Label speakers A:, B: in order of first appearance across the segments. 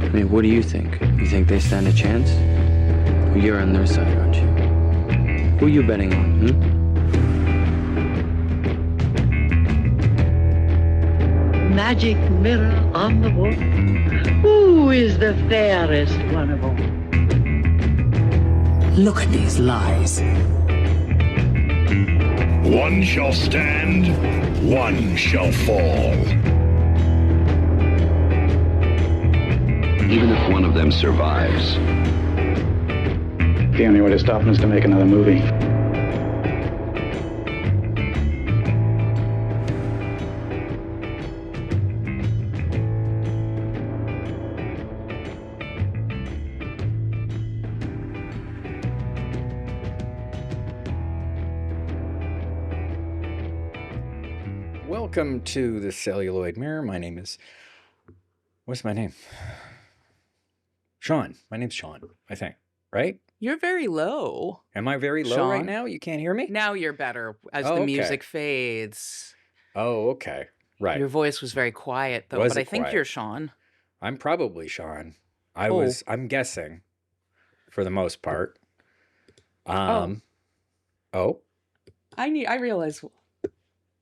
A: I mean, what do you think? You think they stand a chance? Well, you're on their side, aren't you? Who are you betting on,
B: Magic mirror on the wall. Who is the fairest one of all?
C: Look at these lies.
D: One shall stand, one shall fall.
E: Even if one of them survives,
F: the only way to stop him is to make another movie.
G: Welcome to the Celluloid Mirror. My name is... What's my name? Sean. My name's Sean, I think. Right?
H: You're very low.
G: Am I very low
H: Sean?
G: right now? You can't hear me?
H: Now you're better as
G: Oh,
H: the
G: okay.
H: music fades.
G: Oh, okay. Right.
H: Your voice was very quiet, though,
G: Was
H: but I
G: it
H: think
G: quiet?
H: you're Sean.
G: I'm probably Sean.
H: Oh.
G: I'm guessing, for the most part.
H: Oh.
G: Oh?
H: I realize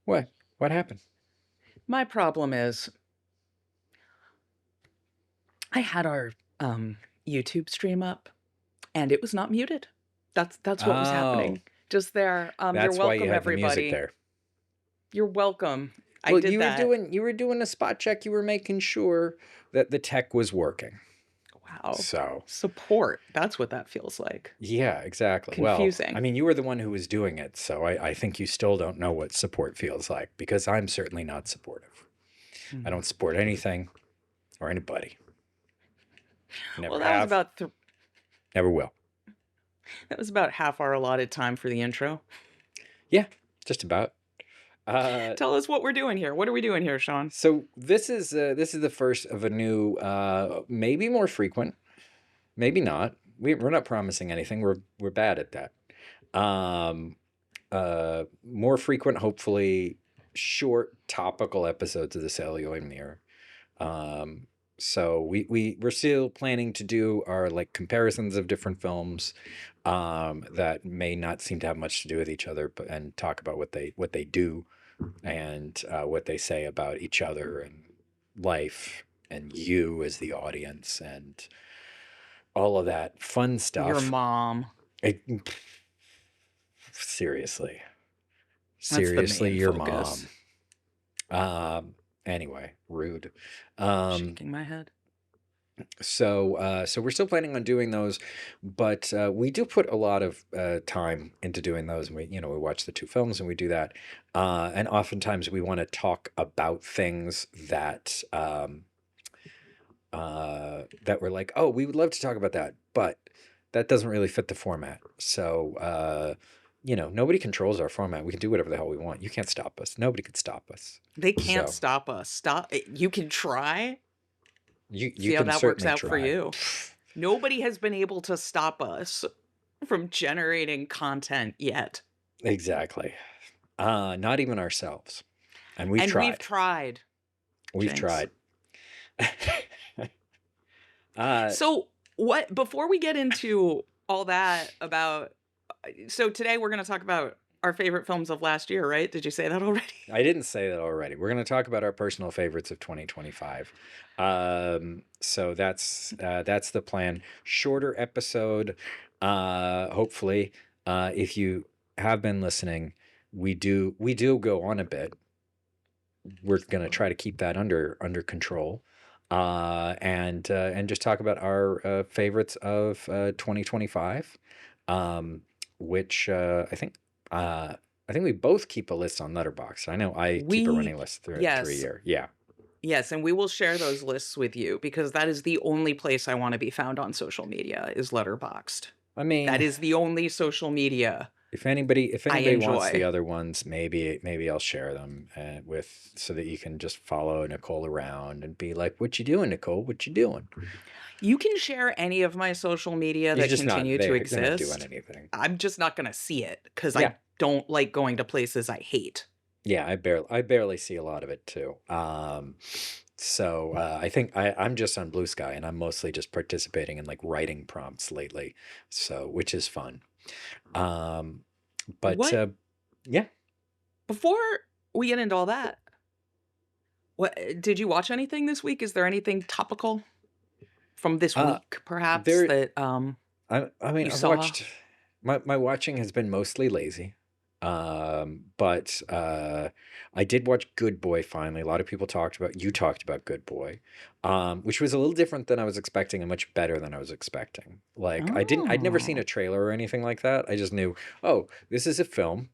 G: What? What happened?
H: my problem is I had our YouTube stream up and it was not muted. That's what was happening. Just there. You're
G: That's why
H: welcome,
G: you have the music
H: everybody.
G: there.
H: You're welcome.
G: Well,
H: I did
G: you
H: that.
G: were doing a spot check. You were making sure that the tech was working.
H: Wow.
G: So...
H: Support. That's what that feels like.
G: Yeah, exactly.
H: Confusing.
G: Well, I mean, you were the one who was doing it, so I think you still don't know what support feels like, because I'm certainly not supportive. I don't support anything or anybody. Never
H: Well, that
G: have,
H: was about
G: never will.
H: that was about half our allotted time for the intro.
G: Yeah, just about.
H: Tell us what we're doing here. What are we doing here, Sean?
G: So this is the first of a new, maybe more frequent, maybe not. We're not promising anything. We're bad at that. More frequent, hopefully, short topical episodes of the Celluloid Mirror. So we're still planning to do our like comparisons of different films that may not seem to have much to do with each other, and talk about what they do and what they say about each other and life and you as the audience and all of that fun stuff.
H: Your mom.
G: Seriously,
H: That's the main
G: your
H: focus.
G: mom. Anyway, rude.
H: Shaking my head.
G: So we're still planning on doing those, but we do put a lot of time into doing those. And we watch the two films and we do that. And oftentimes we want to talk about things that that we're like, oh, we would love to talk about that, but that doesn't really fit the format. So nobody controls our format. We can do whatever the hell we want. You can't stop us. Nobody could stop us.
H: They can't
G: So-
H: stop us. Stop. You can try.
G: You
H: See how
G: can
H: that works
G: certainly
H: out for
G: try.
H: you. Nobody has been able to stop us from generating content yet.
G: Exactly. Not even ourselves. And we've
H: and
G: tried.
H: we've tried.
G: We've
H: Jinx.
G: tried.
H: So what? Before we get into all that about, so today we're going to talk about our favorite films of last year, right? Did you say that already?
G: I didn't say that already. We're going to talk about our personal favorites of 2025. So that's the plan. Shorter episode. Hopefully, if you have been listening, we do go on a bit. We're going to try to keep that under control. And just talk about our favorites of 2025, which I think we both keep a list on Letterboxd. I know I keep a running list through a year. Yeah.
H: Yes, and we will share those lists with you because that is the only place I want to be found on social media is Letterboxd.
G: I mean,
H: That is the only social media.
G: if anybody wants
H: enjoy.
G: the other ones, maybe I'll share them so that you can just follow Nicole around and be like, "What you doing, Nicole? What you doing?"
H: You can share any of my social media that continue to exist.
G: They're not doing anything.
H: I'm just not going to see it because
G: Yeah.
H: I don't like going to places I hate.
G: Yeah, I barely see a lot of it too. So I think I'm just on Blue Sky, and I'm mostly just participating in like writing prompts lately, so which is fun. Um, but
H: What
G: yeah,
H: before we get into all that, what did you watch anything this week? Is there anything topical from this
G: uh,
H: week, perhaps,
G: there.
H: that
G: I mean,
H: you
G: I've
H: saw?
G: watched my watching has been mostly lazy. But I did watch Good Boy finally. A lot of people talked about Good Boy, which was a little different than I was expecting and much better than I was expecting. Like I'd never seen
H: Oh.
G: a trailer or anything like that. I just knew, oh, this is a film,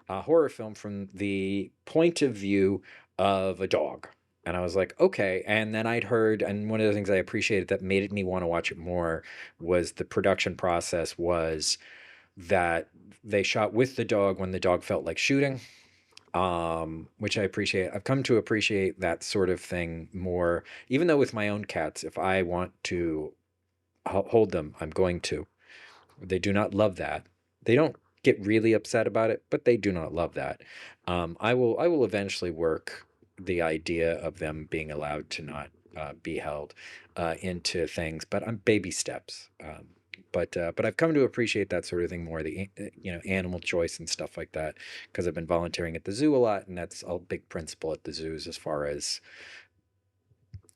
G: a horror film from the point of view of a dog. And I was like, okay. And then I'd heard, and one of the things I appreciated that made me want to watch it more was the production process was that they shot with the dog when the dog felt like shooting, which I appreciate. I've come to appreciate that sort of thing more, even though with my own cats, if I want to hold them, I'm going to. They do not love that. They don't get really upset about it, but they do not love that. I will eventually work the idea of them being allowed to not be held into things, but I'm baby steps. But I've come to appreciate that sort of thing more, the animal choice and stuff like that, because I've been volunteering at the zoo a lot, and that's a big principle at the zoos as far as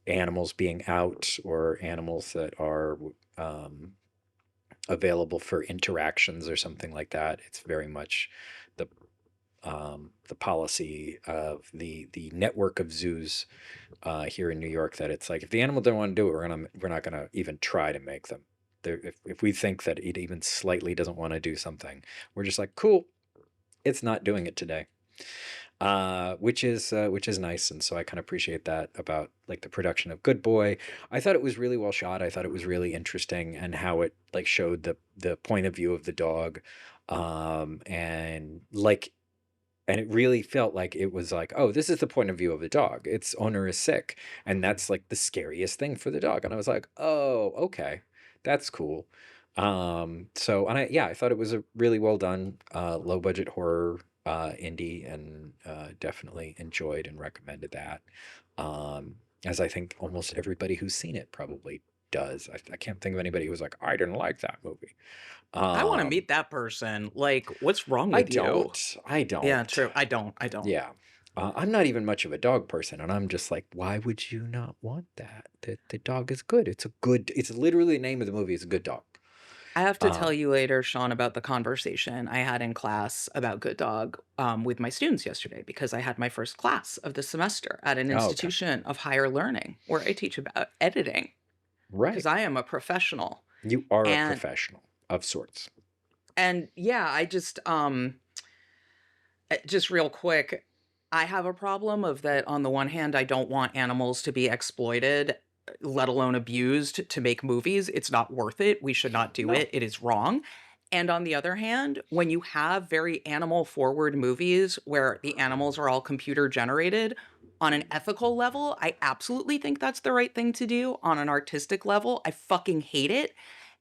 G: animals being out or animals that are available for interactions or something like that. It's very much the policy of the network of zoos here in New York that it's like if the animal don't want to do it, we're not gonna even try to make them. If we think that it even slightly doesn't want to do something, we're just like, cool, it's not doing it today. Which is nice, and so I kind of appreciate that about like the production of Good Boy. I thought it was really well shot. I thought it was really interesting, and how it like showed the point of view of the dog, and it really felt like it was like, oh, this is the point of view of the dog. Its owner is sick, and that's like the scariest thing for the dog. And I was like, oh, okay, that's cool. I thought it was a really well done, low budget horror indie, and definitely enjoyed and recommended that. As I think almost everybody who's seen it probably does. I can't think of anybody who was like, I didn't like that movie.
H: I want to
G: Um,
H: meet that person. Like, what's wrong
G: I
H: with you?
G: don't. I
H: Yeah,
G: don't.
H: true. I don't.
G: Yeah. I'm not even much of a dog person, and I'm just like, why would you not want that? The dog is good. It's literally the name of the movie. It's a good dog.
H: I have to tell
G: Um,
H: you later, Sean, about the conversation I had in class about Good Dog with my students yesterday, because I had my first class of the semester at an
G: oh, okay.
H: institution of higher learning where I teach about editing, because
G: Right.
H: I am a professional.
G: You are a
H: And
G: professional of sorts.
H: yeah, I just real quick, I have a problem of that. On the one hand, I don't want animals to be exploited, let alone abused, to make movies. It's not worth it. We should not do
G: No.
H: it. It is wrong. And on the other hand, when you have very animal forward movies where the animals are all computer generated, on an ethical level, I absolutely think that's the right thing to do. On an artistic level, I fucking hate it.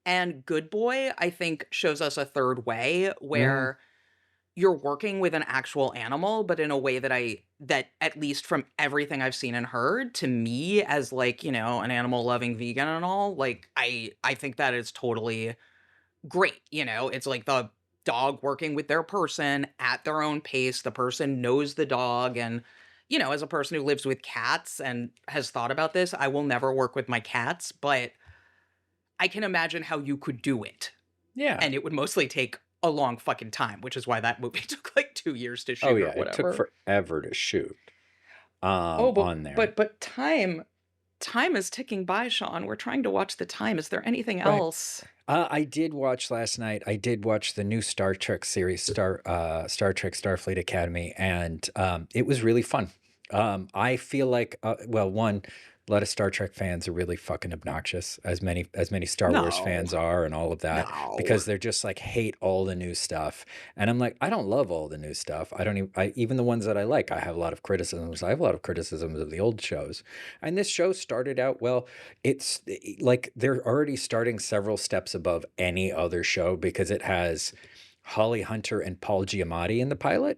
H: And Good Boy, I think, shows us a third way
G: Mm,
H: where you're working with an actual animal, but in a way that at least from everything I've seen and heard, to me as like, an animal loving vegan and all, like I think that is totally great. It's like the dog working with their person at their own pace. The person knows the dog. And, as a person who lives with cats and has thought about this, I will never work with my cats, but I can imagine how you could do it.
G: yeah.
H: And it would mostly take a long fucking time, which is why that movie took like 2 years to
G: Oh
H: shoot or
G: yeah. It took
H: whatever.
G: forever to shoot.
H: Oh,
G: On there.
H: but time is ticking by, Sean. We're trying to watch the time. Is there anything
G: Right.
H: else?
G: I did watch last night. I did watch the new Star Trek series, Star Trek Starfleet Academy, and it was really fun. I feel like, well, one, a lot of Star Trek fans are really fucking obnoxious, as many Star Wars
H: No.
G: fans are, and all of that,
H: No.
G: because they're just like hate all the new stuff. And I'm like, I don't love all the new stuff. I don't even the ones that I like, I have a lot of criticisms. I have a lot of criticisms of the old shows. And this show started out well. It's like they're already starting several steps above any other show because it has Holly Hunter and Paul Giamatti in the pilot.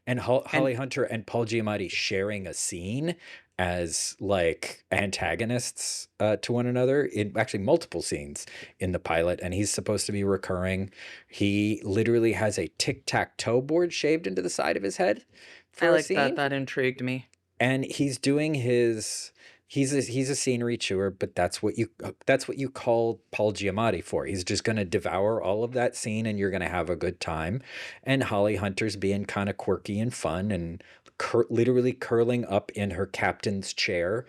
G: And Holly Hunter and Paul Giamatti sharing a scene as like antagonists to one another in actually multiple scenes in the pilot, and he's supposed to be recurring. He literally has a tic-tac-toe board shaved into the side of his head for
H: I
G: a
H: like
G: scene.
H: that intrigued me.
G: And he's doing his he's a scenery chewer, but that's what you call Paul Giamatti for. He's just going to devour all of that scene and you're going to have a good time. And Holly Hunter's being kind of quirky and fun and literally curling up in her captain's chair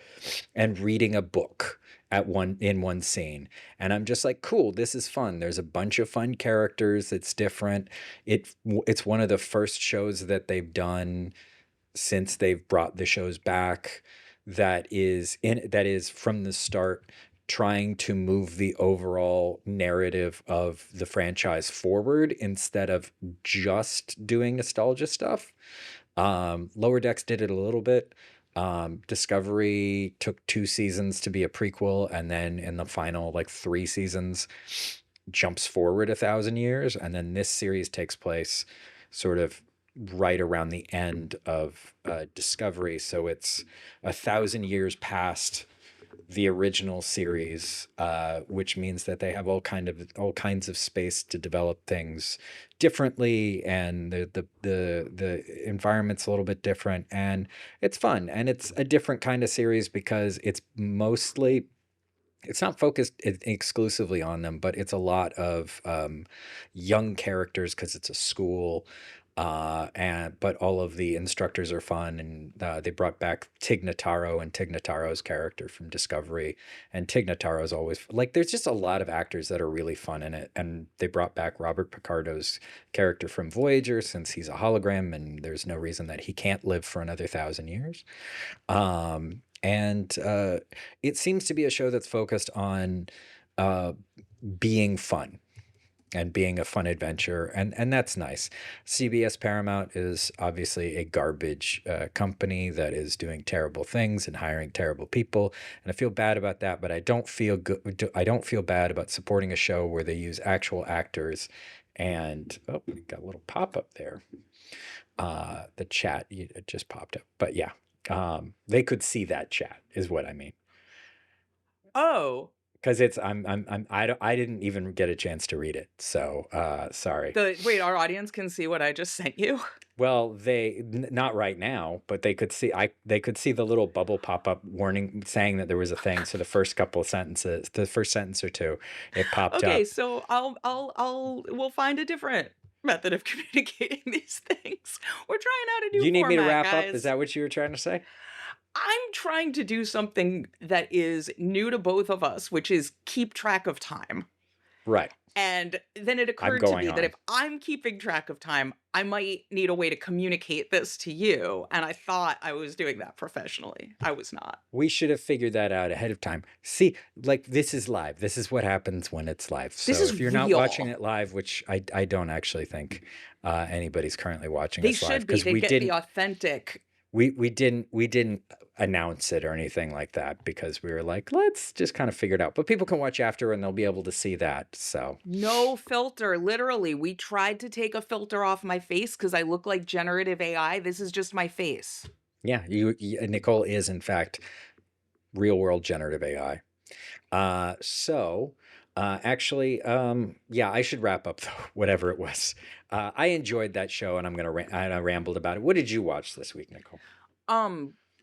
G: and reading a book in one scene. And I'm just like, cool, this is fun. There's a bunch of fun characters. It's different. It's one of the first shows that they've done since they've brought the shows back that is from the start trying to move the overall narrative of the franchise forward instead of just doing nostalgia stuff. Lower Decks did it a little bit. Discovery took 2 seasons to be a prequel, and then in the final 3 seasons jumps forward 1,000 years, and then this series takes place sort of right around the end of Discovery, so it's 1,000 years past the original series, which means that they have all kinds of space to develop things differently, and the environment's a little bit different, and it's fun, and it's a different kind of series because it's not focused exclusively on them, but it's a lot of young characters because it's a school. But all of the instructors are fun, and they brought back Tig Notaro and Tig Notaro's character from Discovery, and Tig Notaro's always there's just a lot of actors that are really fun in it, and they brought back Robert Picardo's character from Voyager since he's a hologram and there's no reason that he can't live for another 1,000 years. And it seems to be a show that's focused on being fun and being a fun adventure, and that's nice. CBS Paramount is obviously a garbage company that is doing terrible things and hiring terrible people, and I feel bad about that, but I don't feel bad about supporting a show where they use actual actors. And we got a little pop-up there. The chat it just popped up, but yeah, they could see that chat is what I mean.
H: Oh,
G: because I didn't even get a chance to read it, so sorry.
H: Wait, our audience can see what I just sent you?
G: Well, not right now, but they could see the little bubble pop up warning saying that there was a thing. So the first couple of sentences, the first sentence or two, it popped up.
H: Okay, so we'll find a different method of communicating these things. We're trying out a new format,
G: you need me to wrap
H: guys.
G: up? Is that what you were trying to say?
H: I'm trying to do something that is new to both of us, which is keep track of time.
G: Right.
H: And then it occurred to me that if I'm keeping track of time, I might need a way to communicate this to you. And I thought I was doing that professionally. I was not.
G: We should have figured that out ahead of time. See, this is live. This is what happens when it's live. So if you're not watching it live, which I don't actually think anybody's currently watching us live.
H: They should be. They get the authentic.
G: We didn't announce it or anything like that because we were like, let's just kind of figure it out. But people can watch after and they'll be able to see that. So
H: no filter. Literally, we tried to take a filter off my face because I look like generative AI. This is just my face.
G: Yeah, Nicole is in fact real world generative AI. Actually, I should wrap up though, whatever it was. I enjoyed that show, and I rambled about it. What did you watch this week, Nicole?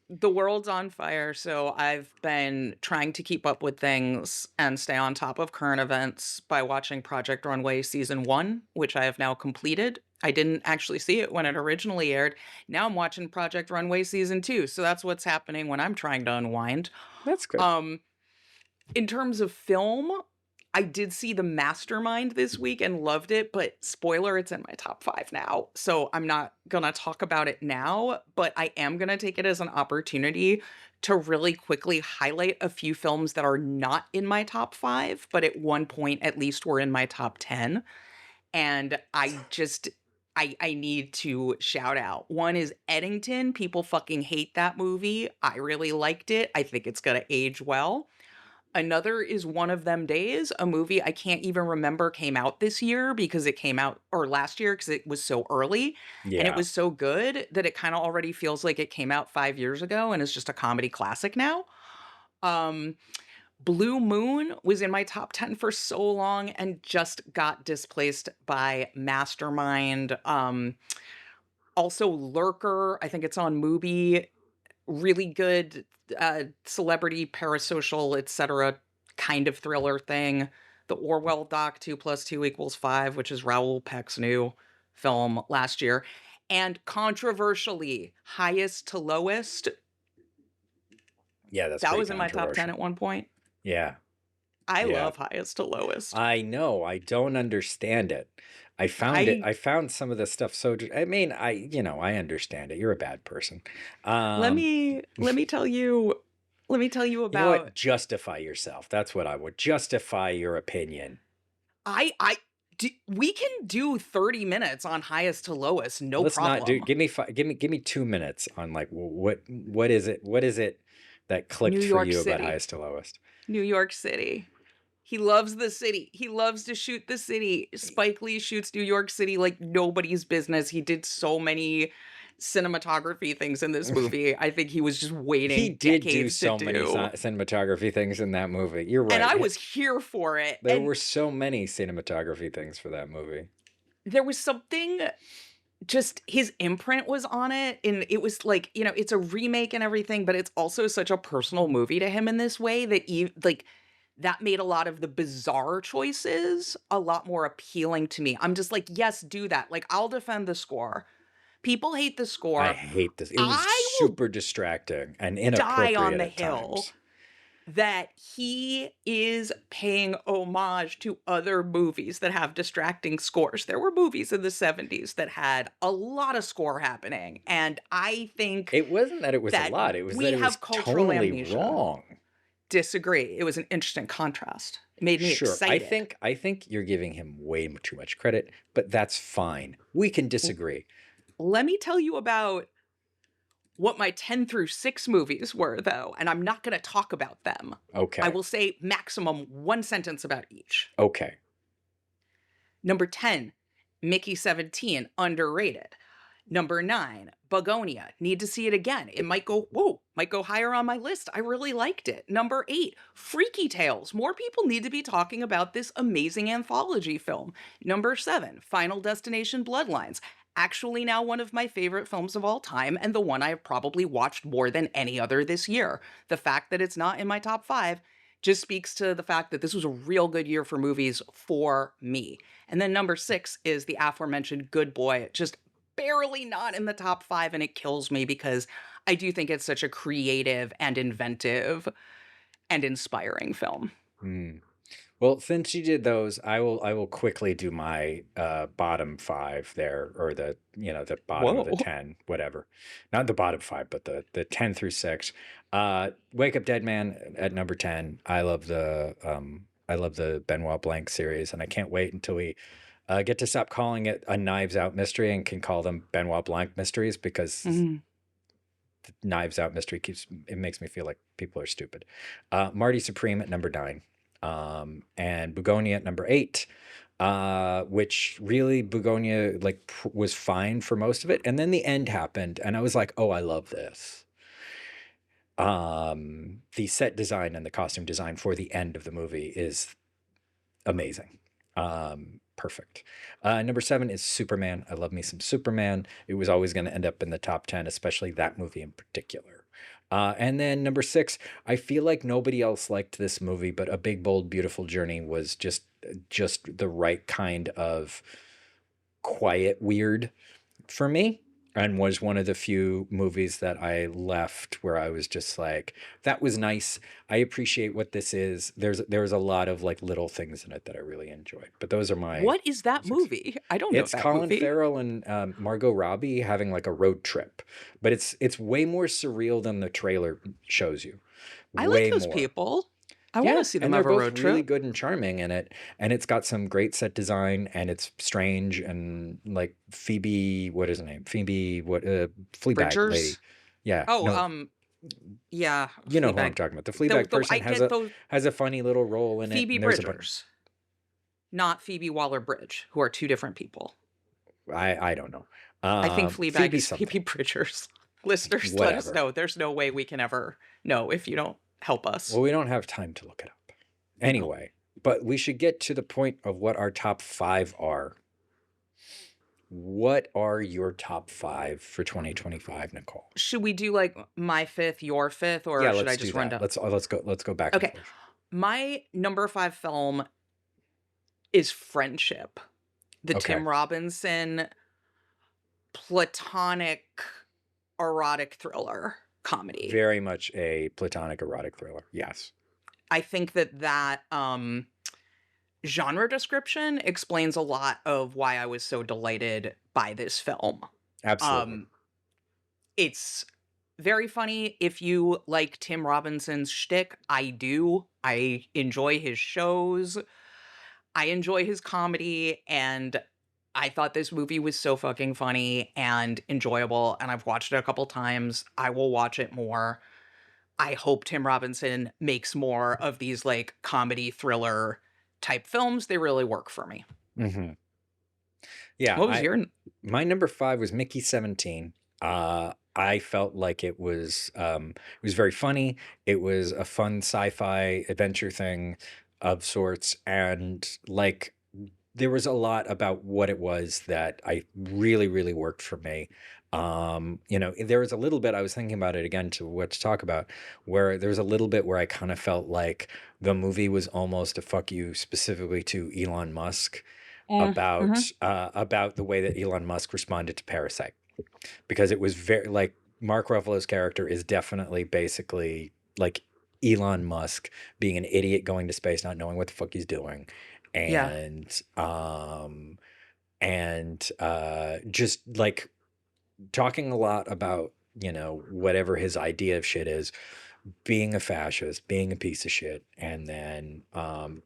H: The world's on fire, so I've been trying to keep up with things and stay on top of current events by watching Project Runway Season 1, which I have now completed. I didn't actually see it when it originally aired. Now I'm watching Project Runway Season 2, so that's what's happening when I'm trying to unwind.
G: That's good.
H: In terms of film, I did see The Mastermind this week and loved it, but spoiler, it's in my top 5 now. So I'm not going to talk about it now, but I am going to take it as an opportunity to really quickly highlight a few films that are not in my top 5, but at one point at least were in my top 10. And I need to shout out. One is Eddington. People fucking hate that movie. I really liked it. I think it's going to age well. Another is One of Them Days, a movie I can't even remember came out this year because it came out, or last year because it was so early, and it
G: Yeah.
H: was so good that it kind of already feels like it came out 5 years ago and is just a comedy classic now. Um, Blue Moon was in my top 10 for so long and just got displaced by Mastermind. Also Lurker, I think it's on Mubi. Really good celebrity, parasocial, etc. kind of thriller thing. The Orwell doc 2+2=5, which is Raoul Peck's new film last year. And controversially, Highest to Lowest,
G: Yeah, that's
H: that
G: pretty
H: was in my top 10
G: controversial.
H: at one point.
G: Yeah.
H: I
G: Yeah.
H: love Highest to Lowest.
G: I know. I don't understand it. I found some of the stuff so. I mean, I understand it. You're a bad person.
H: Let me tell you
G: You know
H: about
G: what? Justify yourself. That's what I would. Justify your opinion.
H: we can do 30 minutes on Highest to Lowest, no
G: Let's
H: problem.
G: not do. Give me 2 minutes on like what is it? What is it that clicked
H: New
G: for
H: York
G: you about
H: City.
G: Highest to Lowest?
H: New York City. He loves the city. He loves to shoot the city. Spike Lee shoots New York City like nobody's business. He did so many cinematography things in this movie. I think he was just waiting
G: He did do
H: decades
G: so
H: to
G: many
H: do.
G: cinematography things in that movie. You're right.
H: And I was here for it.
G: There
H: And
G: were so many cinematography things for that movie.
H: there was something, just his imprint was on it. And it was like, it's a remake and everything, but it's also such a personal movie to him in this way that that made a lot of the bizarre choices a lot more appealing to me. I'm just like, yes, do that. Like, I'll defend the score. People hate the score.
G: I hate this. It was
H: I will
G: super distracting and
H: die
G: inappropriate
H: on the
G: at
H: hill
G: times.
H: that he is paying homage to other movies that have distracting scores. There were movies in the 70s that had a lot of score happening. And I think
G: It wasn't that it was a
H: that
G: lot. It was
H: we
G: that it was
H: have cultural
G: totally
H: amnesia.
G: wrong.
H: Disagree. It was an interesting contrast. It made me
G: Sure,
H: excited.
G: I think you're giving him way too much credit, but that's fine. We can disagree.
H: Let me tell you about what my 10 through 6 movies were, though, and I'm not going to talk about them.
G: Okay.
H: I will say maximum one sentence about each.
G: Okay.
H: Number 10, Mickey 17, underrated. Number 9, Begonia, need to see it again. It might go higher on my list. I really liked it. Number 8, Freaky Tales. More people need to be talking about this amazing anthology film. Number 7, Final Destination Bloodlines. Actually now one of my favorite films of all time and the one I have probably watched more than any other this year. The fact that it's not in my top 5 just speaks to the fact that this was a real good year for movies for me. And then number 6 is the aforementioned Good Boy, just barely not in the top 5, and it kills me because I do think it's such a creative and inventive and inspiring film.
G: Well, since you did those, I will quickly do my bottom 5 there, or the bottom of the 10, whatever. Not the bottom 5, but the 10 through 6. Wake Up Dead Man at number 10. I love the Benoit Blanc series, and I can't wait until we get to stop calling it a Knives Out mystery and can call them Benoit Blanc mysteries, because the Knives Out mystery makes me feel like people are stupid. Marty Supreme at number 9. And Begonia at number 8, which really Begonia was fine for most of it. And then the end happened and I was like, oh, I love this. The set design and the costume design for the end of the movie is amazing. Perfect. Number 7 is Superman. I love me some Superman. It was always going to end up in the top 10, especially that movie in particular. And then number 6, I feel like nobody else liked this movie, but A Big, Bold, Beautiful Journey was just the right kind of quiet weird for me, and was one of the few movies that I left where I was just like, that was nice. I appreciate what this is. There's a lot of like little things in it that I really enjoyed, but those are my.
H: What is that movie? I don't know
G: It's
H: that
G: Colin
H: movie.
G: Farrell and Margot Robbie having like a road trip, but it's way more surreal than the trailer shows you.
H: I
G: Way
H: like those
G: more.
H: people. I want to see them
G: and
H: have
G: they're
H: a
G: both
H: road
G: really
H: trip.
G: good and charming in it, and it's got some great set design, and it's strange, and like Phoebe, what is her name? Fleabag
H: Bridgers?
G: lady. Yeah.
H: Oh,
G: no,
H: Yeah,
G: You know who I'm
H: Fleabag.
G: talking about. The Fleabag person
H: I get those
G: has a funny little role in it.
H: Phoebe
G: and there's a bunch.
H: Bridgers, not Phoebe Waller-Bridge, who are two different people.
G: I don't know.
H: I think Fleabag
G: Phoebe
H: is
G: something.
H: Phoebe Bridgers. Listeners, let us
G: Whatever.
H: know. There's no way we can ever know if you don't help us.
G: Well, we don't have time to look it up. Anyway, but we should get to the point of what our top 5 are. What are your top 5 for 2025, Nicole?
H: Should we do like my 5th, your 5th, or
G: Yeah,
H: should
G: let's
H: I just
G: do
H: run
G: that.
H: down?
G: Let's go back and
H: Okay.
G: forth.
H: My number 5 film is Friendship, the
G: Okay.
H: Tim Robinson platonic erotic thriller comedy.
G: Very much a platonic erotic thriller. Yes.
H: I think that genre description explains a lot of why I was so delighted by this film.
G: Absolutely.
H: It's very funny. If you like Tim Robinson's shtick, I do. I enjoy his shows. I enjoy his comedy, and I thought this movie was so fucking funny and enjoyable, and I've watched it a couple times. I will watch it more. I hope Tim Robinson makes more of these like comedy thriller type films. They really work for me.
G: Mm-hmm. Yeah.
H: What was your?
G: My number 5 was Mickey 17. I felt like it was very funny. It was a fun sci-fi adventure thing of sorts, and like there was a lot about what it was that I really worked for me. There was a little bit, I was thinking about it again to what to talk about, where there was a little bit where I kind of felt like the movie was almost a fuck you specifically to Elon Musk about the way that Elon Musk responded to Parasite. Because it was very, like, Mark Ruffalo's character is definitely basically like Elon Musk being an idiot going to space, not knowing what the fuck he's doing. And just like talking a lot about, whatever his idea of shit is, being a fascist, being a piece of shit, and then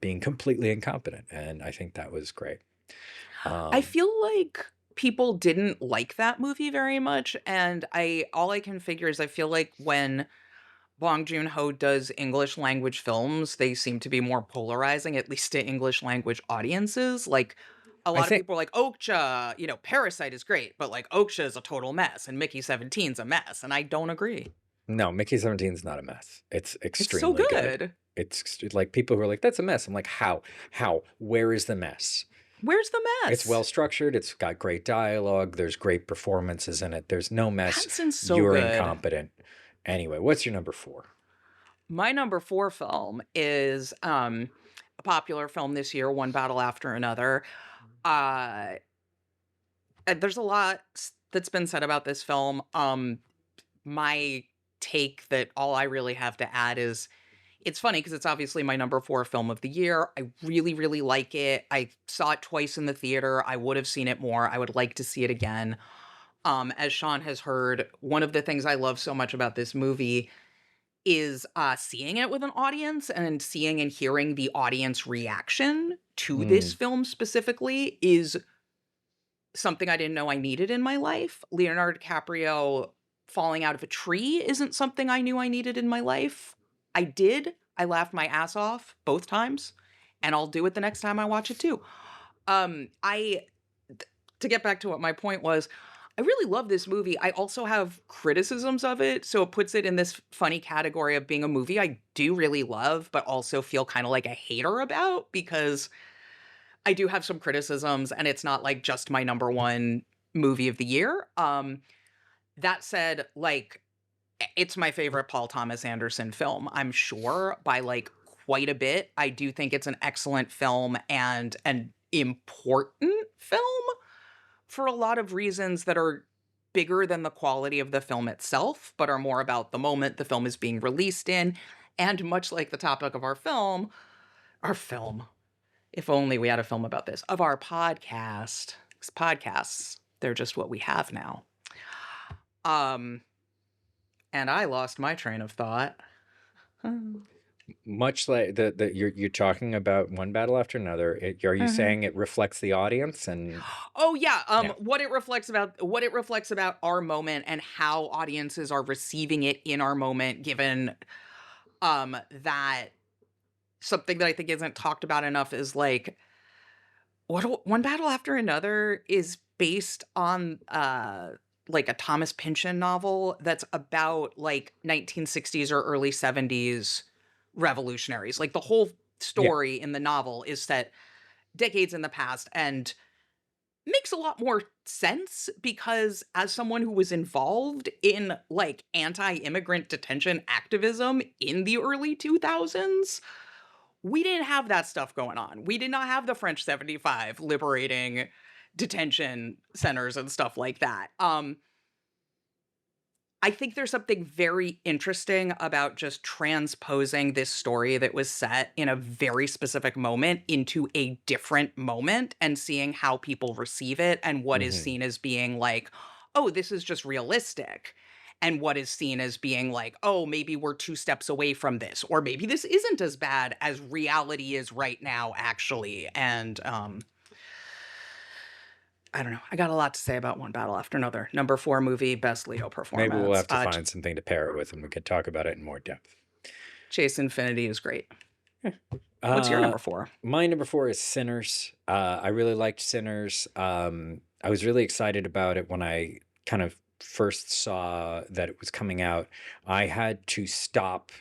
G: being completely incompetent. And I think that was great.
H: I feel like people didn't like that movie very much, and all I can figure is I feel like when Bong Joon-ho does English language films, they seem to be more polarizing, at least to English language audiences. Like a lot of people are like, Okja, Parasite is great, but like Okja is a total mess and Mickey 17's a mess, and I don't agree.
G: No, Mickey 17 is not a mess. It's extremely
H: so good.
G: It's like people who are like, that's a mess. I'm like, how? Where is the mess?
H: Where's the mess?
G: It's well structured. It's got great dialogue. There's great performances in it. There's no mess.
H: Pattinson's so
G: You're
H: good.
G: incompetent. Anyway, what's your number 4?
H: My number 4 film is a popular film this year, One Battle After Another. There's a lot that's been said about this film. My take that all I really have to add is it's funny because it's obviously my number 4 film of the year. I really like it. I saw it twice in the theater. I would have seen it more. I would like to see it again. As Sean has heard, one of the things I love so much about this movie is seeing it with an audience and seeing and hearing the audience reaction to this film specifically is something I didn't know I needed in my life. Leonardo DiCaprio falling out of a tree isn't something I knew I needed in my life. I did. I laughed my ass off both times, and I'll do it the next time I watch it too. To get back to what my point was, I really love this movie. I also have criticisms of it, so it puts it in this funny category of being a movie I do really love, but also feel kind of like a hater about, because I do have some criticisms, and it's not like just my number 1 movie of the year. That said, like, it's my favorite Paul Thomas Anderson film, I'm sure, by like quite a bit. I do think it's an excellent film and an important film for a lot of reasons that are bigger than the quality of the film itself, but are more about the moment the film is being released in. And much like the topic of our film, if only we had a film about this, of our podcast, 'cause podcasts, they're just what we have now. And I lost my train of thought.
G: Much like you're talking about one battle after another. Are you
H: Mhm.
G: saying it reflects the audience? And
H: Oh yeah,
G: yeah,
H: what it reflects about our moment and how audiences are receiving it in our moment, given that something that I think isn't talked about enough is like one battle after another is based on like a Thomas Pynchon novel that's about like 1960s or early 70s revolutionaries. Like the whole
G: yeah.
H: story in the novel is set decades in the past and makes a lot more sense because as someone who was involved in like anti-immigrant detention activism in the early 2000s, we didn't have that stuff going on. We did not have the French 75 liberating detention centers and stuff like that. I think there's something very interesting about just transposing this story that was set in a very specific moment into a different moment and seeing how people receive it and what is
G: Hmm.
H: seen as being like, oh, this is just realistic. And what is seen as being like, oh, maybe we're 2 steps away from this, or maybe this isn't as bad as reality is right now, actually. And I don't know. I got a lot to say about One Battle After Another. Number 4 movie, best Leo
G: Maybe we'll
H: performance.
G: have to find something to pair it with, and we could talk about it in more depth.
H: Chase Infinity is great. What's your
G: Uh,
H: number 4?
G: my number 4 is Sinners. I really liked Sinners. I was really excited about it when I kind of first saw that it was coming out. I had to stop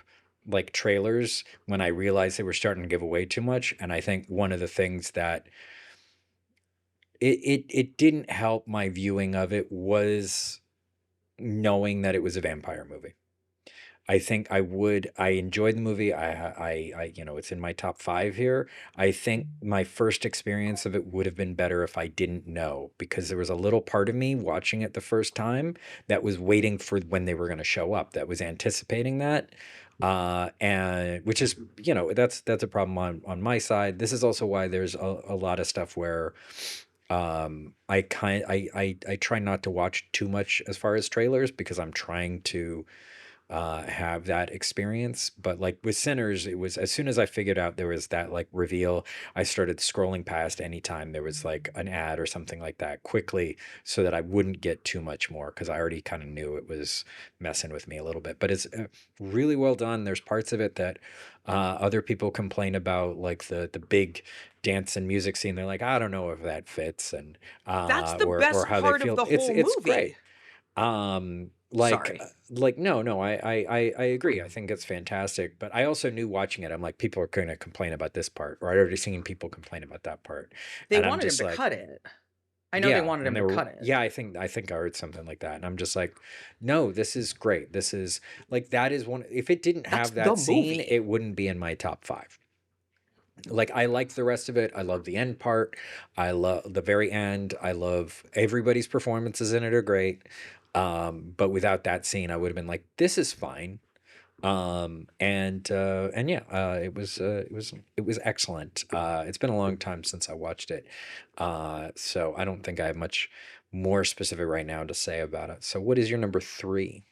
G: like trailers when I realized they were starting to give away too much. And I think one of the things that it didn't help my viewing of it was knowing that it was a vampire movie. I think I enjoyed the movie. It's in my top 5 here. I think my first experience of it would have been better if I didn't know, because there was a little part of me watching it the first time that was waiting for when they were going to show up, that was anticipating that. And which is, that's a problem on my side. This is also why there's a lot of stuff where I try not to watch too much as far as trailers, because I'm trying to have that experience. But like with Sinners, it was as soon as I figured out there was that like reveal, I started scrolling past anytime there was like an ad or something like that quickly, so that I wouldn't get too much more, because I already kind of knew it was messing with me a little bit. But it's really well done. There's parts of it that other people complain about, like the big dance and music scene. They're like, I don't know if that fits, and
H: That's the
G: or
H: best
G: how they
H: part of
G: feel.
H: the whole
G: It's
H: movie.
G: great. Like
H: Sorry.
G: no, I agree. I think it's fantastic, but I also knew watching it, I'm like, people are going to complain about this part, or I'd already seen people complain about that part,
H: They
G: and I'm
H: wanted him
G: just
H: to
G: like,
H: cut it. I know they
G: yeah,
H: wanted
G: and
H: him
G: they
H: to
G: were,
H: cut it.
G: yeah, I think I heard something like that, and I'm just like, no, this is great. This is like, that is one. If it didn't
H: That's
G: have
H: the
G: that scene,
H: movie.
G: it wouldn't be in my top 5. Like, I like the rest of it. I love the end part. I love the very end. I love everybody's performances in it are great. But without that scene, I would have been like, this is fine. And yeah, it was excellent. It's been a long time since I watched it. So I don't think I have much more specific right now to say about it. So what is your number 3?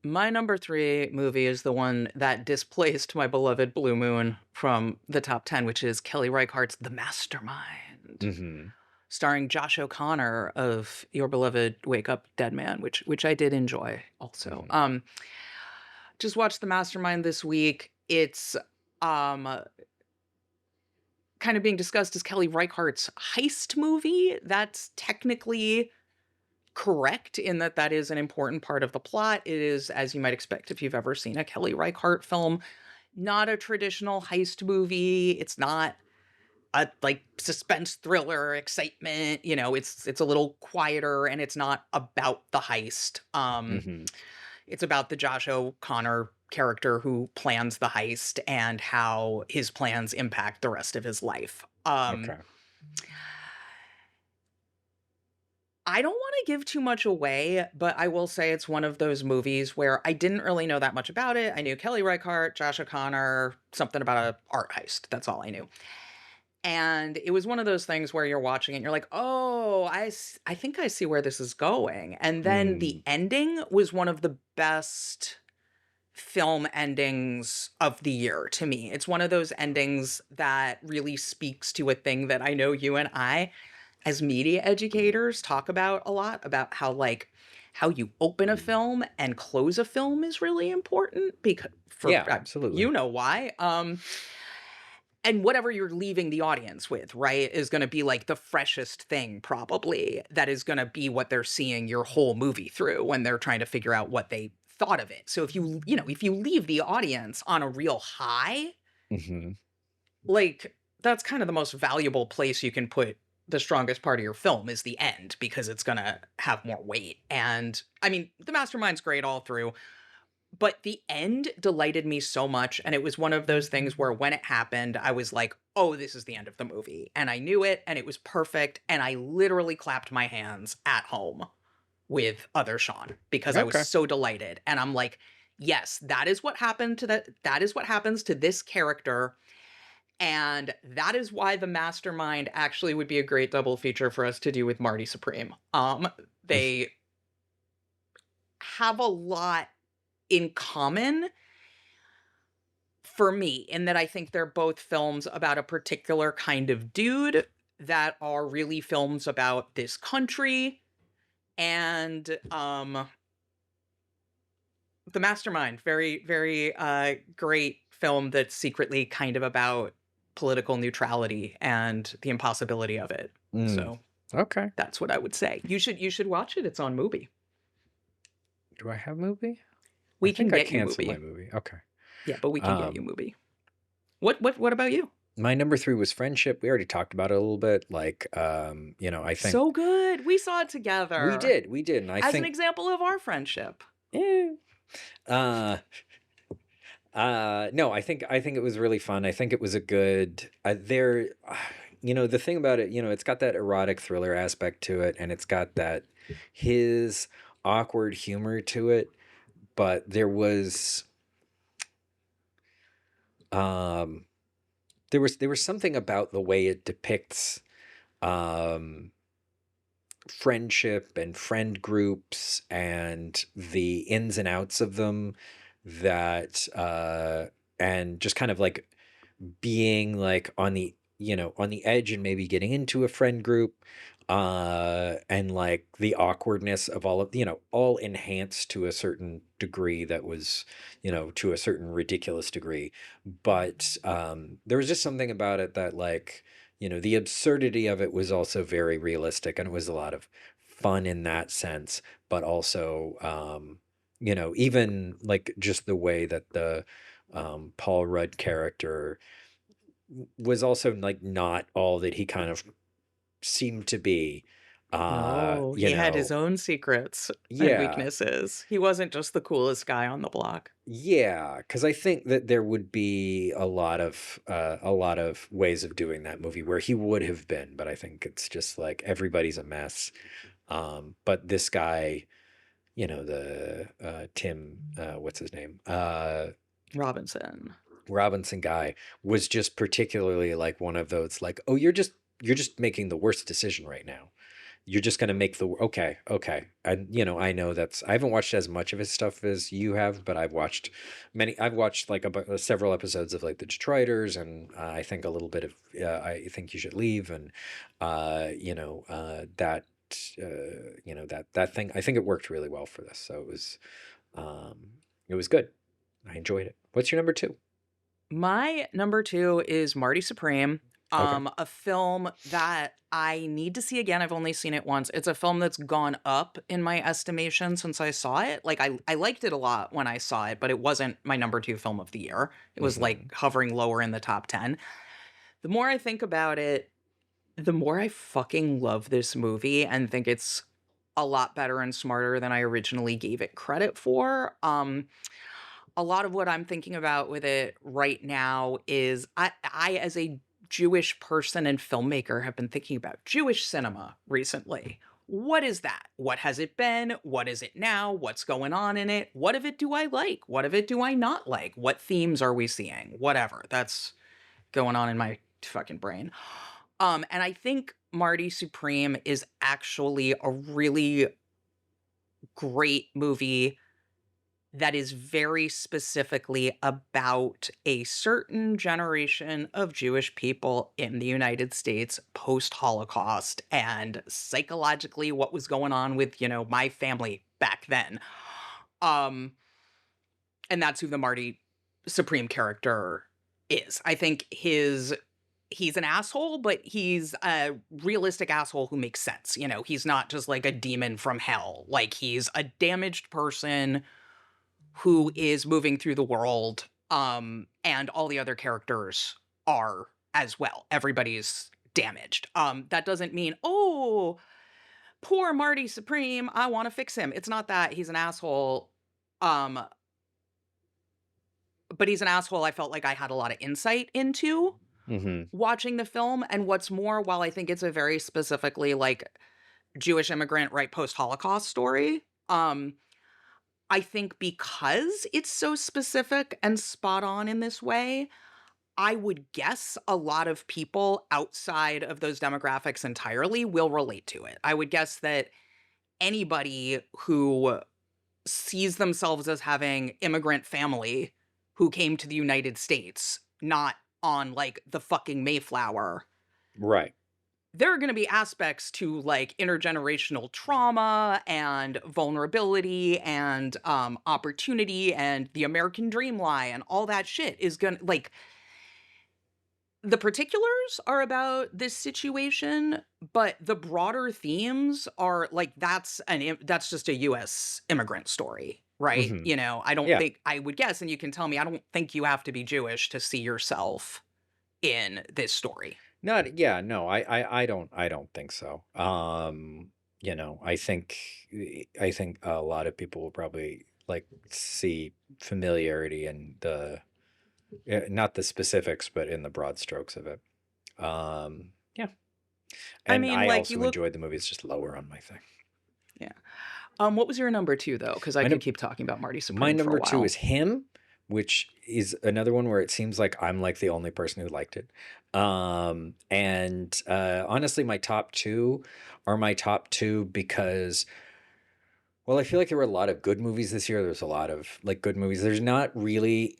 H: My number 3 movie is the one that displaced my beloved Blue Moon from the top 10, which is Kelly Reichardt's The Mastermind,
G: Mm-hmm.
H: starring Josh O'Connor of your beloved Wake Up Dead Man, which I did enjoy also.
G: Mm-hmm.
H: Just watched The Mastermind this week. It's um kind of being discussed as Kelly Reichardt's heist movie. That's technically correct in that that is an important part of the plot. It is, as you might expect if you've ever seen a Kelly Reichardt film, not a traditional heist movie. It's not a like suspense thriller excitement. It's a little quieter and it's not about the heist.
G: Mm-hmm.
H: It's about the Josh O'Connor character who plans the heist and how his plans impact the rest of his life.
G: Okay.
H: I don't want to give too much away, but I will say it's one of those movies where I didn't really know that much about it. I knew Kelly Reichardt, Josh O'Connor, something about a art heist. That's all I knew. And it was one of those things where you're watching it and you're like, oh, I think I see where this is going. And then the ending was one of the best film endings of the year to me. It's one of those endings that really speaks to a thing that I know you and I, as media educators, talk about a lot, about how like how you open a film and close a film is really important because
G: Yeah, absolutely.
H: you know why. And whatever you're leaving the audience with, right, is going to be like the freshest thing probably that is going to be what they're seeing your whole movie through when they're trying to figure out what they thought of it. So if you leave the audience on a real high,
G: Mm-hmm.
H: like that's kind of the most valuable place you can put the strongest part of your film is the end, because it's going to have more weight. And I mean, the Mastermind's great all through, but the end delighted me so much. And it was one of those things where when it happened, I was like, oh, this is the end of the movie. And I knew it, and it was perfect. And I literally clapped my hands at home with other Sean because I
G: Okay.
H: was so delighted. And I'm like, yes, that is what happened to that is what happens to this character. And that is why the Mastermind actually would be a great double feature for us to do with Marty Supreme. They have a lot in common for me, in that I think they're both films about a particular kind of dude that are really films about this country. And the Mastermind, very, very great film that's secretly kind of about political neutrality and the impossibility of it. So
G: Okay.
H: that's what I would say. You should watch it. It's on Mubi.
G: Do I have Mubi?
H: We
G: I
H: can
G: think I
H: get you
G: canceled my
H: Mubi.
G: movie. Okay.
H: Yeah, but we can get you Mubi. What about you?
G: My number 3 was Friendship. We already talked about it a little bit. Like, I think
H: So good. We saw it together.
G: we did, and I
H: As
G: think
H: an example of our friendship.
G: no, I think it was really fun. I think it was a good the thing about it, it's got that erotic thriller aspect to it, and it's got that his awkward humor to it, but there was something about the way it depicts friendship and friend groups and the ins and outs of them that and just kind of like being like on the edge and maybe getting into a friend group and like the awkwardness of all of all enhanced to a certain degree that was to a certain ridiculous degree, but there was just something about it that like the absurdity of it was also very realistic, and it was a lot of fun in that sense, but also even like just the way that the Paul Rudd character was also like not all that he kind of seemed to be.
H: No, he had his own secrets and
G: Yeah.
H: weaknesses. He wasn't just the coolest guy on the block.
G: Yeah, because I think that there would be a lot of ways of doing that movie where he would have been, but I think it's just like everybody's a mess. But this guy, the Tim, what's his name? Robinson guy was just particularly like one of those like, oh, you're just making the worst decision right now. You're just going to make okay. And I know I haven't watched as much of his stuff as you have, but I've watched like several episodes of like the Detroiters, and I think a little bit of I Think You Should Leave, and that thing. I think it worked really well for this. So it was good. I enjoyed it. What's your number 2?
H: My number 2 is Marty Supreme.
G: Okay.
H: A film that I need to see again. I've only seen it once. It's a film that's gone up in my estimation since I saw it. Like I liked it a lot when I saw it, but it wasn't my number 2 film of the year. It was like hovering lower in the top 10. The more I think about it, the more I fucking love this movie and think it's a lot better and smarter than I originally gave it credit for. A lot of what I'm thinking about with it right now is I as a Jewish person and filmmaker have been thinking about Jewish cinema recently. What is that? What has it been? What is it now? What's going on in it? What of it do I like? What of it do I not like? What themes are we seeing? Whatever. That's going on in my fucking brain. And I think Marty Supreme is actually a really great movie that is very specifically about a certain generation of Jewish people in the United States post-Holocaust and psychologically what was going on with, my family back then. Um, and that's who the Marty Supreme character is. I think he's an asshole, but he's a realistic asshole who makes sense. He's not just like a demon from hell. Like, he's a damaged person who is moving through the world, and all the other characters are as well. Everybody's damaged. That doesn't mean, oh, poor Marty Supreme, I want to fix him. It's not that. He's an asshole. But he's an asshole I felt like I had a lot of insight into watching the film. And what's more, while I think it's a very specifically like Jewish immigrant, right, post-Holocaust story, I think because it's so specific and spot on in this way, I would guess a lot of people outside of those demographics entirely will relate to it. I would guess that anybody who sees themselves as having immigrant family who came to the United States, not on like the fucking Mayflower.
G: Right.
H: There are going to be aspects to like intergenerational trauma and vulnerability and opportunity and the American dream lie and all that shit is going to like, the particulars are about this situation, but the broader themes are like, that's just a US immigrant story, right? I don't think, I would guess, and you can tell me, I don't think you have to be Jewish to see yourself in this story.
G: I don't think so. I think a lot of people will probably like see familiarity in the not the specifics, but in the broad strokes of it. Yeah. And I also enjoyed the movie. It's just lower on my thing.
H: Yeah. What was your number 2 though? Because I could keep talking about Marty Supreme.
G: My number
H: for a
G: 2
H: while.
G: is Him, which is another one where it seems like I'm like the only person who liked it. Honestly, my top 2 are my top 2 because, well, I feel like there were a lot of good movies this year. There's a lot of like good movies. There's not really,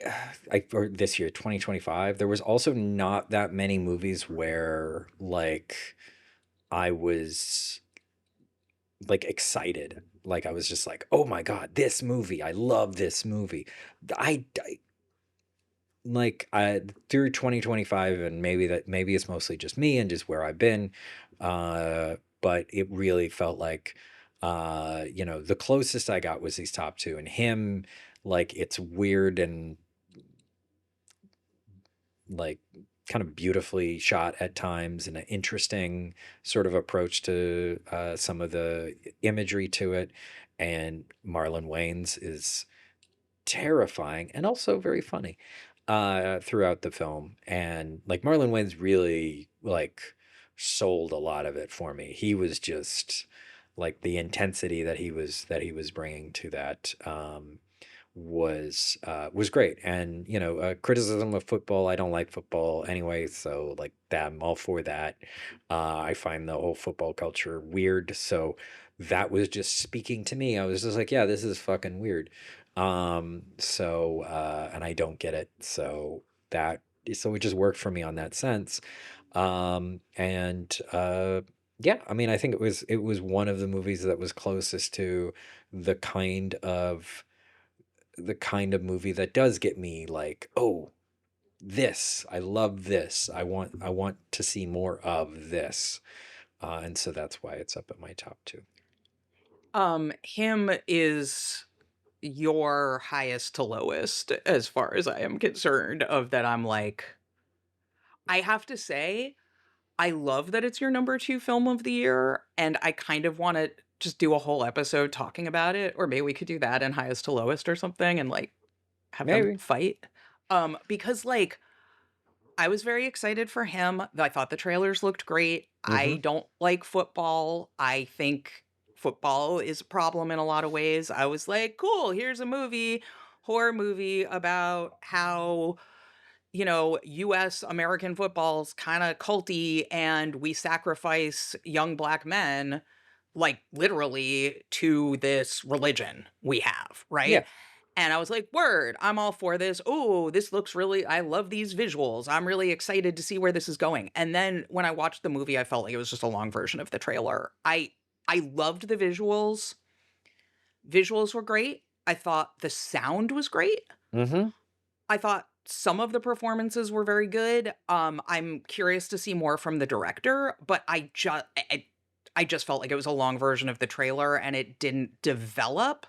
G: or this year, 2025, there was also not that many movies where like I was like excited. Like I was just like, oh my God, this movie. I love this movie. I through 2025, and maybe it's mostly just me and just where I've been. But it really felt like, the closest I got was these top 2, and Him, like it's weird and like kind of beautifully shot at times and an interesting sort of approach to some of the imagery to it. And Marlon Wayans is terrifying and also very funny throughout the film. And like Marlon Wayans really like sold a lot of it for me. He was just like the intensity that he was bringing to that was great. And criticism of football, I don't like football anyway, so like that, I'm all for that. I find the whole football culture weird, so that was just speaking to me. I was just like, yeah, this is fucking weird. And I don't get it, so it just worked for me on that sense. Yeah, I mean, I think it was one of the movies that was closest to the kind of movie that does get me like, oh, this, I love this. I want to see more of this. And so that's why it's up at my top 2.
H: Him is your highest to lowest as far as I am concerned, of that. I'm like, I have to say, I love that it's your number 2 film of the year, and I kind of want to just do a whole episode talking about it, or maybe we could do that in highest to lowest or something and like have them fight. Because like I was very excited for Him. I thought the trailers looked great. I don't like football. I think football is a problem in a lot of ways. I was like, cool, here's a horror movie about how, US American football's kind of culty and we sacrifice young Black men, like literally, to this religion we have, right?
G: Yeah.
H: And I was like, word, I'm all for this. Oh, this looks really, I love these visuals. I'm really excited to see where this is going. And then when I watched the movie, I felt like it was just a long version of the trailer. I loved the visuals. Visuals were great. I thought the sound was great.
G: Mm-hmm.
H: I thought some of the performances were very good. I'm curious to see more from the director, but I just felt like it was a long version of the trailer and it didn't develop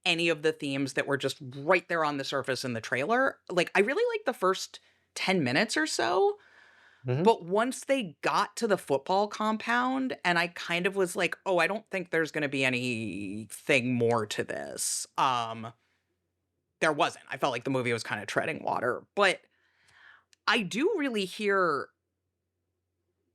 H: any of the themes that were just right there on the surface in the trailer. Like, I really liked the first 10 minutes or so, but once they got to the football compound and I kind of was like, oh, I don't think there's going to be anything more to this. There wasn't. I felt like the movie was kind of treading water, but I do really hear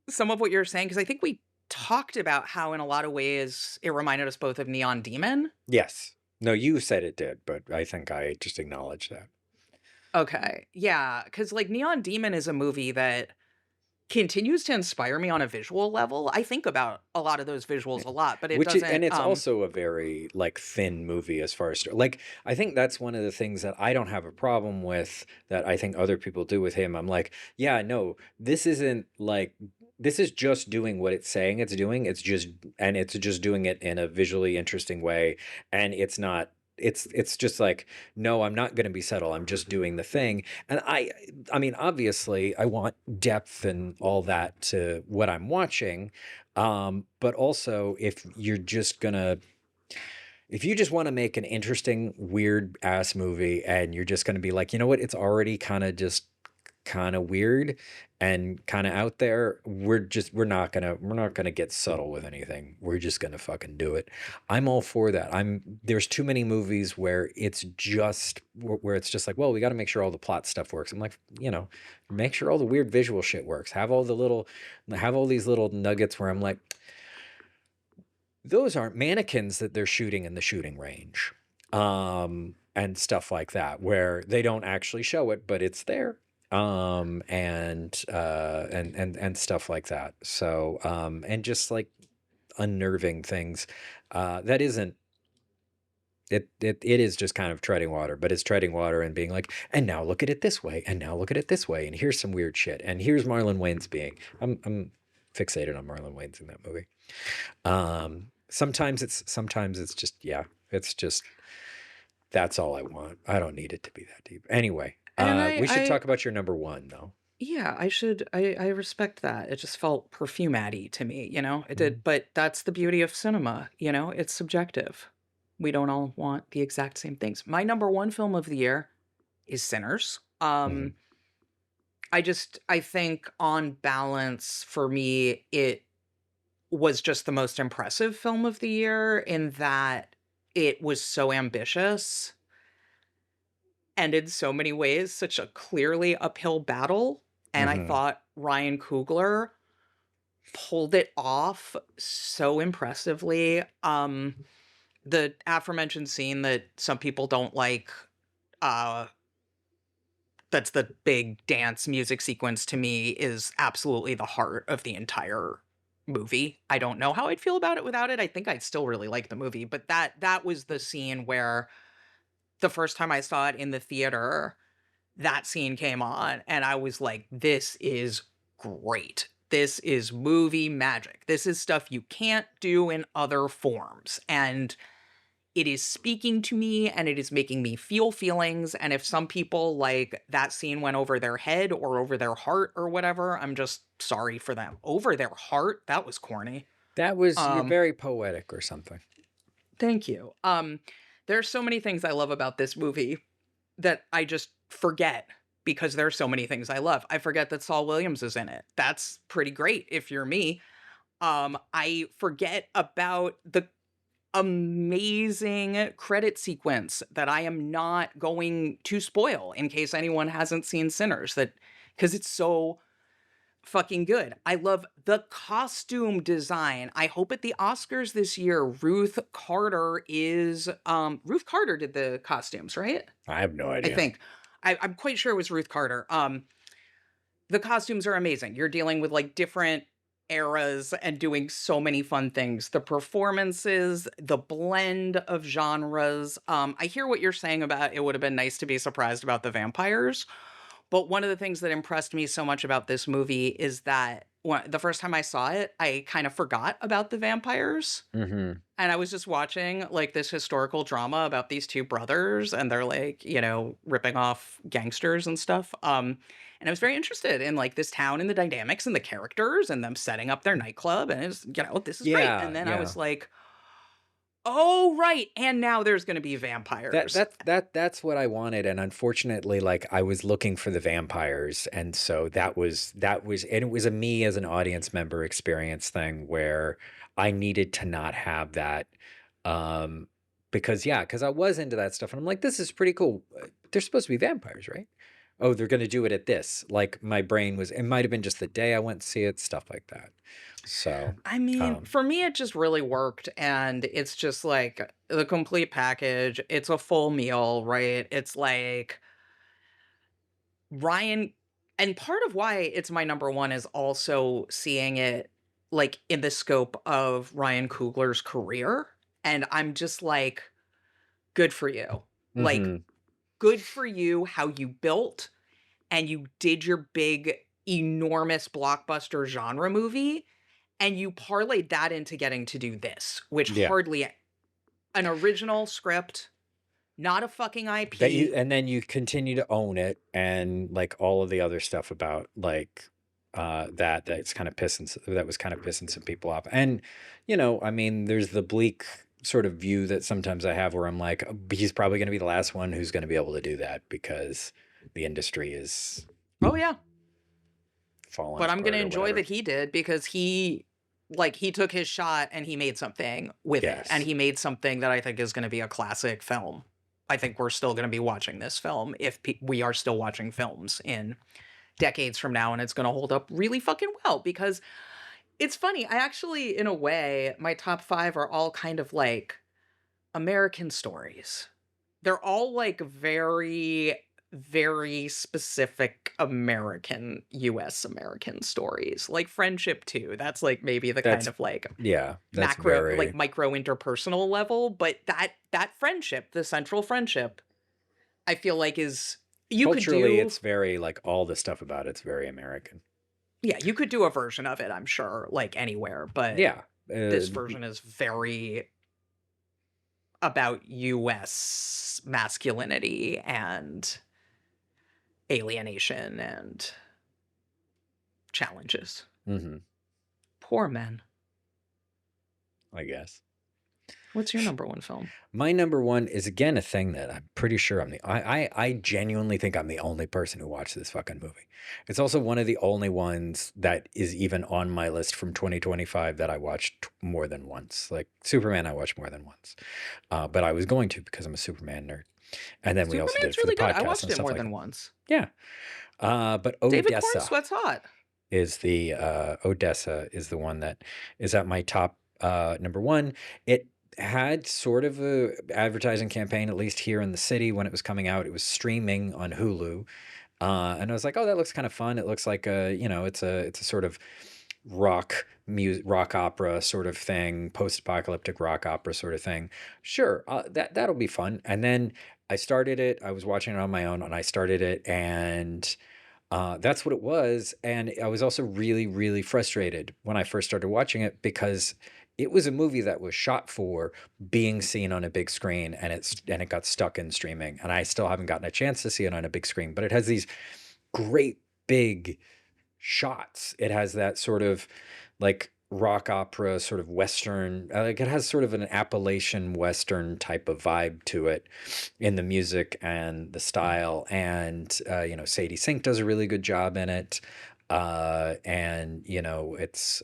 H: some of what you're saying, because I think we talked about how in a lot of ways it reminded us both of Neon Demon.
G: Yes. No, you said it did, but I think I just acknowledged that.
H: Okay. Yeah. Because like Neon Demon is a movie that continues to inspire me on a visual level. I think about a lot of those visuals a lot, but it doesn't.
G: And it's also a very like thin movie as far as like, I think that's one of the things that I don't have a problem with that I think other people do with him. I'm like, yeah, no, this isn't like, this is just doing what it's saying it's doing. It's just doing it in a visually interesting way. And it's not, it's just like, no, I'm not going to be subtle. I'm just doing the thing. And I mean, obviously I want depth and all that to what I'm watching. But also if you just want to make an interesting, weird ass movie and you're just going to be like, you know what? It's already kind of weird and kind of out there. We're not gonna get subtle with anything. We're just gonna fucking do it. I'm all for that. There's too many movies where it's just like, well, we got to make sure all the plot stuff works. I'm like, make sure all the weird visual shit works. Have all these little nuggets where I'm like, those aren't mannequins that they're shooting in the shooting range, and stuff like that, where they don't actually show it, but it's there. And stuff like that. So, and just like unnerving things, that isn't, it is just kind of treading water, but it's treading water and being like, and now look at it this way, and now look at it this way, and here's some weird shit, and here's Marlon Wayans being, I'm fixated on Marlon Wayans in that movie. Sometimes it's just, yeah, it's just, that's all I want. I don't need it to be that deep. Anyway. We should talk about your number one, though.
H: Yeah, I should. I respect that. It just felt perfume-y to me, It did, but that's the beauty of cinema, It's subjective. We don't all want the exact same things. My number one film of the year is Sinners. I think on balance for me, it was just the most impressive film of the year in that it was so ambitious. And in so many ways, such a clearly uphill battle. And I thought Ryan Coogler pulled it off so impressively. The aforementioned scene that some people don't like, that's the big dance music sequence, to me is absolutely the heart of the entire movie. I don't know how I'd feel about it without it. I think I'd still really like the movie, but that was the scene where the first time I saw it in the theater, that scene came on and I was like, this is great. This is movie magic. This is stuff you can't do in other forms. And it is speaking to me and it is making me feel feelings. And if some people like that scene went over their head or over their heart or whatever, I'm just sorry for them. Over their heart? That was corny.
G: That was, you're very poetic or something.
H: Thank you. There's so many things I love about this movie that I just forget because there's so many things I love. I forget that Saul Williams is in it. That's pretty great if you're me. I forget about the amazing credit sequence that I am not going to spoil in case anyone hasn't seen Sinners, because it's so fucking good. I love the costume design. I hope at the Oscars this year, Ruth Carter did the costumes, right?
G: I have no idea.
H: I think. I'm quite sure it was Ruth Carter. The costumes are amazing. You're dealing with like different eras and doing so many fun things. The performances, the blend of genres. I hear what you're saying about it would have been nice to be surprised about the vampires. But one of the things that impressed me so much about this movie is that the first time I saw it, I kind of forgot about the vampires.
G: Mm-hmm.
H: And I was just watching like this historical drama about these two brothers and they're like, ripping off gangsters and stuff. And I was very interested in like this town and the dynamics and the characters and them setting up their nightclub. And it's, this is great.
G: Yeah,
H: And then I
G: yeah.
H: was like, oh, right. And now there's going to be vampires.
G: That's what I wanted. And unfortunately, like I was looking for the vampires. And so that was, and it was a me as an audience member experience thing where I needed to not have that. Because I was into that stuff and I'm like, this is pretty cool. They're supposed to be vampires, right? Oh, they're going to do it at this. Like my brain was, it might've been just the day I went to see it, stuff like that. So,
H: I mean, for me, it just really worked. And it's just like the complete package. It's a full meal, right? It's like Ryan. And part of why it's my number one is also seeing it like in the scope of Ryan Coogler's career. And I'm just like, good for you. Like, good for you, how you built and you did your big, enormous blockbuster genre movie. And you parlayed that into getting to do this, which hardly an original script, not a fucking IP.
G: And then you continue to own it and like all of the other stuff about like that was kind of pissing some people off. And, I mean, there's the bleak sort of view that sometimes I have where I'm like, he's probably going to be the last one who's going to be able to do that because the industry is.
H: Oh, yeah.
G: Falling.
H: But I'm going to enjoy that he did because he took his shot and he made something with it. And he made something that I think is going to be a classic film. I think we're still going to be watching this film if we are still watching films in decades from now. And it's going to hold up really fucking well because it's funny. I actually, in a way, my top 5 are all kind of like American stories. They're all like very, very specific US American stories, like Friendship 2. That's like maybe kind of like macro, like micro interpersonal level. But that friendship, the central friendship, I feel like is
G: culturally, it's very like all the stuff about it's very American.
H: Yeah, you could do a version of it, I'm sure, like anywhere. But this version is very about US masculinity and alienation and challenges. Poor men.
G: I guess.
H: What's your number one film?
G: My number one is again a thing that I'm pretty sure I genuinely think I'm the only person who watched this fucking movie. It's also one of the only ones that is even on my list from 2025 that I watched more than once. Like Superman, I watched more than once, but I was going to because I'm a Superman nerd. And then we also did it for the podcast.
H: I watched it more than once.
G: Yeah, but
H: David Corn Sweat's hot.
G: Is the Odessa is the one that is at my top number one. It had sort of a advertising campaign, at least here in the city when it was coming out. It was streaming on Hulu. And I was like, oh, that looks kind of fun. It looks like it's a sort of rock opera sort of thing, post-apocalyptic rock opera sort of thing. Sure, that'll be fun. And then I started it. I was watching it on my own and I started it and that's what it was. And I was also really, really frustrated when I first started watching it because it was a movie that was shot for being seen on a big screen and it got stuck in streaming. And I still haven't gotten a chance to see it on a big screen, but it has these great big shots. It has that sort of like rock opera, sort of Western, like it has sort of an Appalachian Western type of vibe to it in the music and the style. And, Sadie Sink does a really good job in it. And, it's,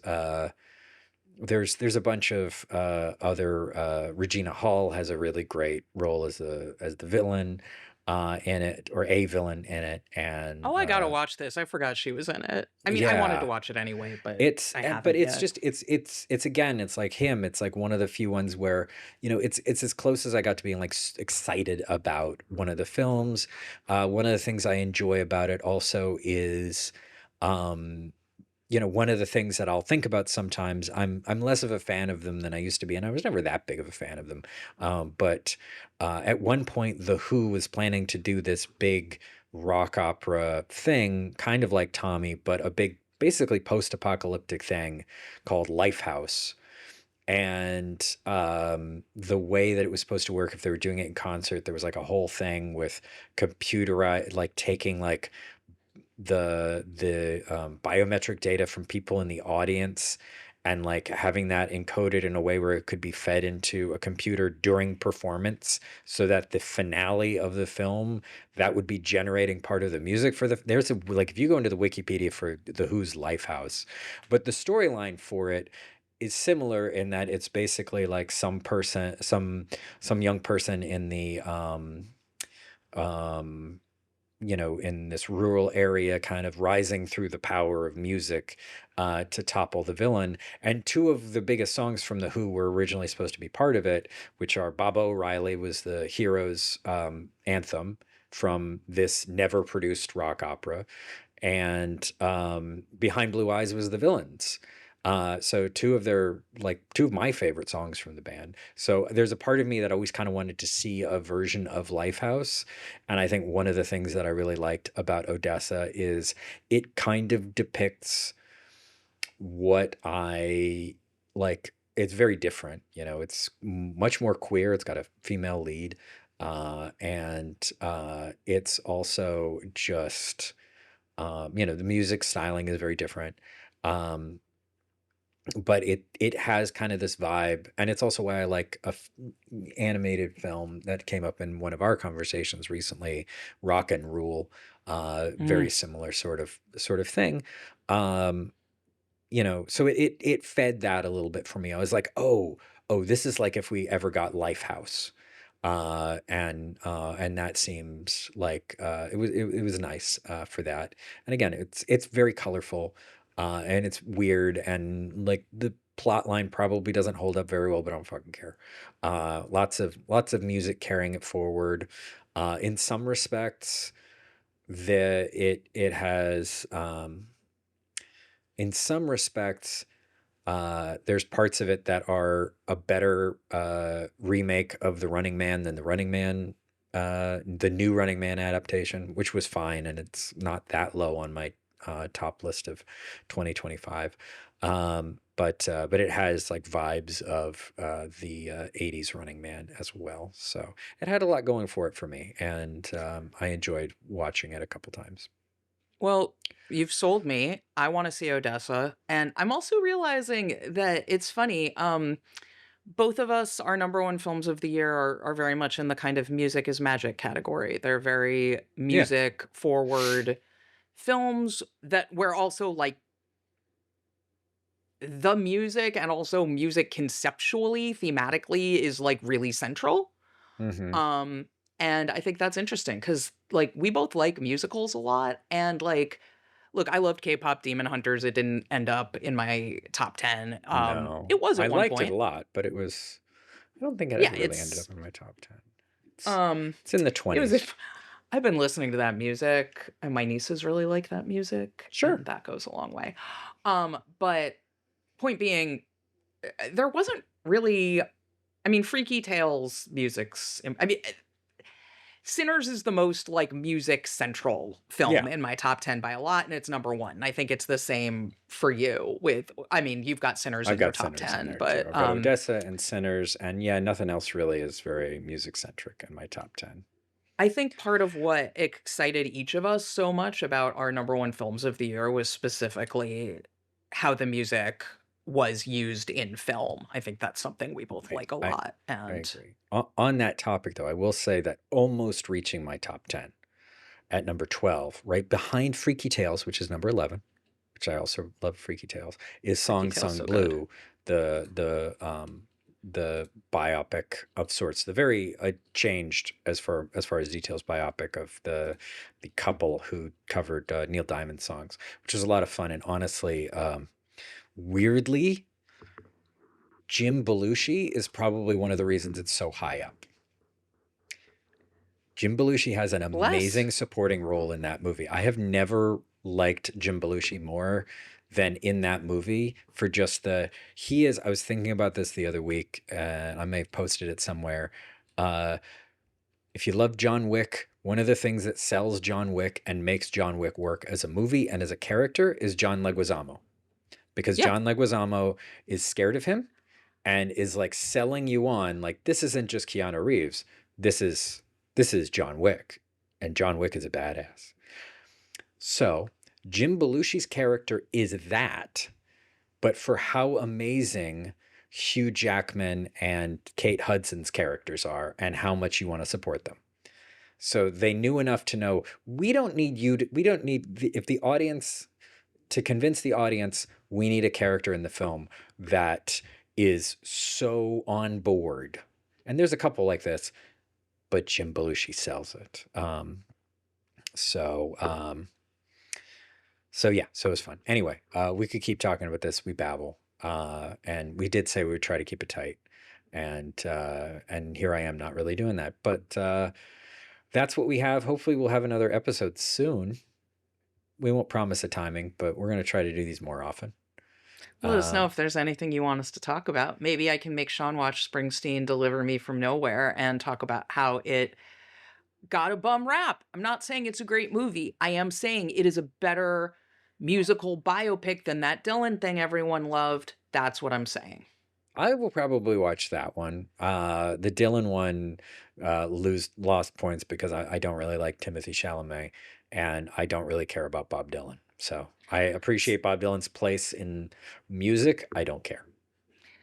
G: there's a bunch of other Regina Hall has a really great role as the villain in it, or a villain in it. And
H: I gotta watch this. I forgot she was in it. I mean, I wanted to watch it anyway, but
G: it's again, it's like him. It's like one of the few ones where it's as close as I got to being like excited about one of the films. One of the things I enjoy about it also is you know, one of the things that I'll think about sometimes, I'm less of a fan of them than I used to be, and I was never that big of a fan of them. But at one point, The Who was planning to do this big rock opera thing, kind of like Tommy, but a big, basically post-apocalyptic thing called Lifehouse. And the way that it was supposed to work, if they were doing it in concert, there was like a whole thing with computerized, like taking like the biometric data from people in the audience and like having that encoded in a way where it could be fed into a computer during performance, so that the finale of the film, that would be generating part of the music for the, there's a, like, if you go into the Wikipedia for the Who's Lifehouse, but the storyline for it is similar in that it's basically like some person, some young person in the you know, in this rural area, kind of rising through the power of music to topple the villain. And two of the biggest songs from The Who were originally supposed to be part of it, which are Baba O'Reilly was the hero's anthem from this never produced rock opera, and Behind Blue Eyes was the villain's. So two of my favorite songs from the band. So there's a part of me that always kind of wanted to see a version of Lifehouse. And I think one of the things that I really liked about Odessa is it kind of depicts what I like. It's very different, you know, it's much more queer. It's got a female lead. And it's also just, you know, the music styling is very different. But it has kind of this vibe, and it's also why I like a animated film that came up in one of our conversations recently, Rock and Rule, very similar sort of thing. You know, so it fed that a little bit for me. I was like, oh, this is like if we ever got Lifehouse. And that seems like it was nice for that. And again, it's very colorful. And it's weird, and like the plot line probably doesn't hold up very well, but I don't fucking care. Lots of music carrying it forward. In some respects, it has in some respects, there's parts of it that are a better remake of The Running Man than the Running Man, the new Running Man adaptation, which was fine, and it's not that low on my top list of 2025. But it has like vibes of the 80s Running Man as well. So it had a lot going for it for me, and I enjoyed watching it a couple times.
H: Well, you've sold me. I want to see Odessa. And I'm also realizing that it's funny. Both of us, our number one films of the year are very much in the kind of music is magic category. They're very music forward films that where also like the music and also music conceptually, thematically is like really central.
G: Mm-hmm.
H: And I think that's interesting because like we both like musicals a lot. And like, look, I loved K-pop Demon Hunters. It didn't end up in my top 10.
G: No,
H: It was
G: I
H: at one
G: liked it
H: point.
G: a lot, but it was, I don't think it
H: Yeah,
G: ever really ended up in my top 10.
H: um
G: It's in the
H: it was
G: 20s.
H: I've been listening to that music, and my nieces really like that music.
G: Sure.
H: And that goes a long way. But point being, there wasn't really, I mean, Freaky Tales music's, I mean, Sinners is the most like music central film
G: Yeah.
H: in my top 10 by a lot, and it's number one. And I think it's the same for you with, I mean, you've got Sinners
G: I've
H: in your
G: got
H: top
G: Sinners in
H: 10,
G: there
H: but
G: too. I've got Odessa and Sinners, and yeah, nothing else really is very music centric in my top 10.
H: I think part of what excited each of us so much about our number one films of the year was specifically how the music was used in film. I think that's something we both like a lot.
G: I
H: And
G: agree. On that topic, though, I will say that almost reaching my top 10 at number 12, right behind Freaky Tales, which is number 11, which I also love Freaky Tales, is Song
H: Tales
G: Sung
H: so
G: Blue, the biopic of sorts, the very changed as far as details biopic of the couple who covered Neil Diamond songs, which was a lot of fun. And honestly, weirdly, Jim Belushi is probably one of the reasons it's so high up. Jim Belushi has an amazing supporting role in that movie. I have never liked Jim Belushi more than in that movie for just I was thinking about this the other week, I may have posted it somewhere. If you love John Wick, one of the things that sells John Wick and makes John Wick work as a movie and as a character is John Leguizamo. Because John Leguizamo is scared of him and is like selling you on, like, this isn't just Keanu Reeves. This is John Wick. And John Wick is a badass. So Jim Belushi's character is that, but for how amazing Hugh Jackman and Kate Hudson's characters are and how much you want to support them. So they knew enough to know, to convince the audience, we need a character in the film that is so on board. And there's a couple like this, but Jim Belushi sells it. So it was fun. Anyway, we could keep talking about this. We babble. And we did say we would try to keep it tight. And here I am not really doing that. But that's what we have. Hopefully we'll have another episode soon. We won't promise a timing, but we're going to try to do these more often.
H: Let us know if there's anything you want us to talk about. Maybe I can make Sean watch Springsteen Deliver Me From Nowhere and talk about how it got a bum rap. I'm not saying it's a great movie. I am saying it is a better musical biopic than that Dylan thing everyone loved. That's what I'm saying.
G: I will probably watch that one. The Dylan one lost points because I don't really like Timothée Chalamet and I don't really care about Bob Dylan. So I appreciate Bob Dylan's place in music. I don't care.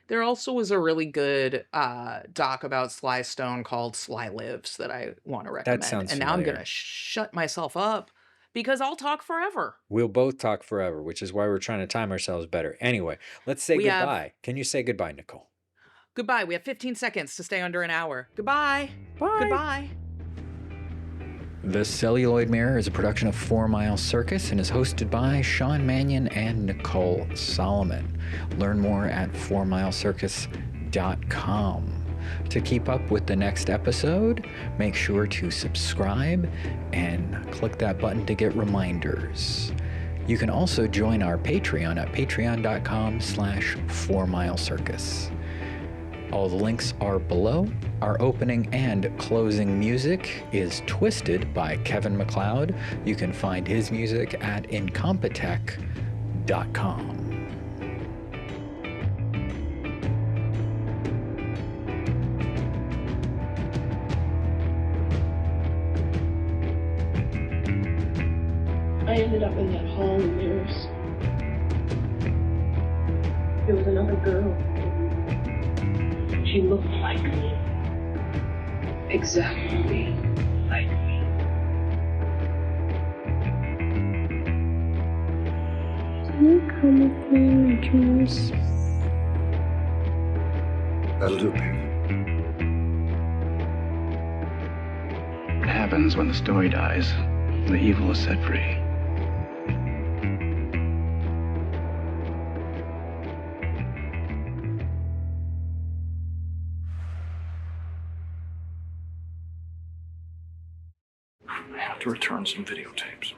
H: There also was a really good doc about Sly Stone called Sly Lives that I want to recommend.
G: That sounds
H: and now
G: familiar.
H: I'm going to shut myself up because I'll talk forever.
G: We'll both talk forever, which is why we're trying to time ourselves better. Anyway, let's say goodbye. Can you say goodbye, Nicole?
H: Goodbye. We have 15 seconds to stay under an hour. Goodbye.
G: Bye.
H: Goodbye.
G: The Celluloid Mirror is a production of 4 Mile Circus and is hosted by Sean Mannion and Nicole Solomon. Learn more at 4milecircus.com. To keep up with the next episode, make sure to subscribe and click that button to get reminders. You can also join our Patreon at patreon.com/4milecircus. All the links are below. Our opening and closing music is Twisted by Kevin MacLeod. You can find his music at incompetech.com.
I: I ended up in that hall of mirrors. There was another girl. She looked like me. Exactly like me.
J: Can you come with me, Rejoice?
F: That'll do, baby. What happens when the story dies? The evil is set free.
D: I have to return some videotapes.